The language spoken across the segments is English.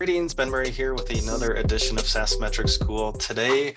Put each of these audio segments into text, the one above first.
Greetings, Ben Murray here with another edition of SaaS Metrics School. Today,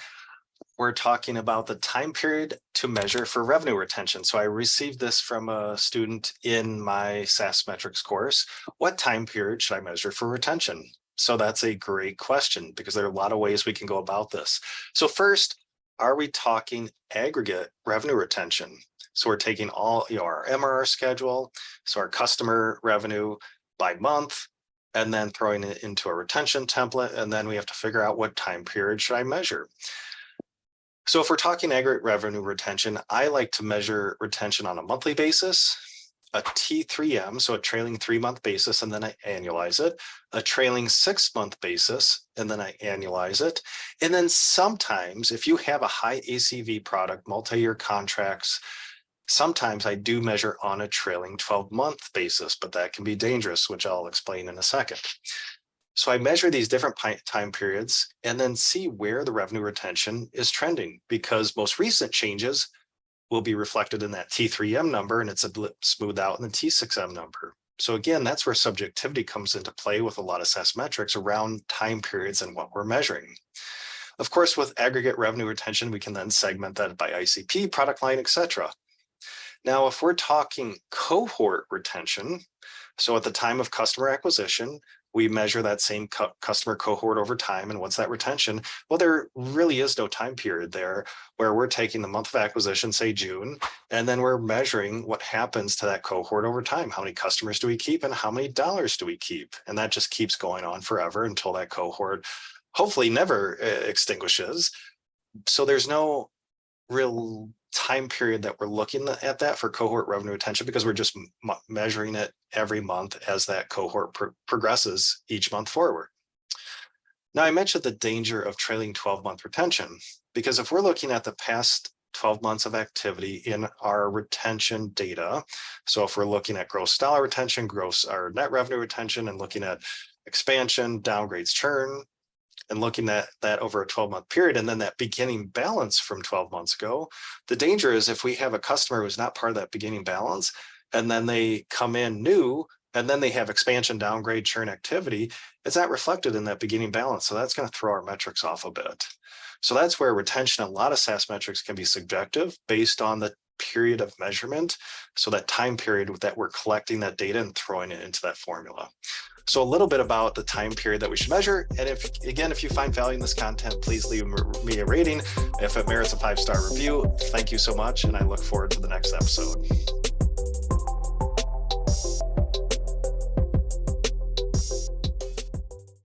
we're talking about the time period to measure for revenue retention. So I received this from a student in my SaaS Metrics course. What time period should I measure for retention? So that's a great question because there are a lot of ways we can go about this. So first, are we talking aggregate revenue retention? So we're taking all our MRR schedule, so our customer revenue by month, and then throwing it into a retention template. And then we have to figure out what time period should I measure. So if we're talking aggregate revenue retention, I like to measure retention on a monthly basis, a T3M, so a trailing 3-month basis, and then I annualize it, a trailing 6-month basis, and then I annualize it. And then sometimes if you have a high ACV product, multi-year contracts, sometimes I do measure on a trailing 12-month basis, but that can be dangerous, which I'll explain in a second. So I measure these different time periods and then see where the revenue retention is trending, because most recent changes will be reflected in that T3M number, and it's a bit smoothed out in the T6M number. So again, that's where subjectivity comes into play with a lot of SaaS metrics around time periods and what we're measuring. Of course, with aggregate revenue retention, we can then segment that by ICP, product line, etc. Now, if we're talking cohort retention, so at the time of customer acquisition, we measure that same customer cohort over time. And what's that retention? Well, there really is no time period there where we're taking the month of acquisition, say June, and then we're measuring what happens to that cohort over time. How many customers do we keep and how many dollars do we keep? And that just keeps going on forever until that cohort hopefully never extinguishes. So there's no real time period that we're looking at that for cohort revenue retention, because we're just measuring it every month as that cohort progresses each month forward. Now, I mentioned the danger of trailing 12-month retention, because if we're looking at the past 12 months of activity in our retention data, so if we're looking at gross dollar retention, our net revenue retention, and looking at expansion, downgrades, churn, and looking at that over a 12-month period, and then that beginning balance from 12 months ago, the danger is if we have a customer who's not part of that beginning balance, and then they come in new, and then they have expansion, downgrade, churn activity, it's not reflected in that beginning balance. So that's going to throw our metrics off a bit. So that's where retention, a lot of SaaS metrics can be subjective based on the period of measurement. So that time period that we're collecting that data and throwing it into that formula. So a little bit about the time period that we should measure. And if you find value in this content, please leave me a rating. If it merits a 5-star review, thank you so much. And I look forward to the next episode.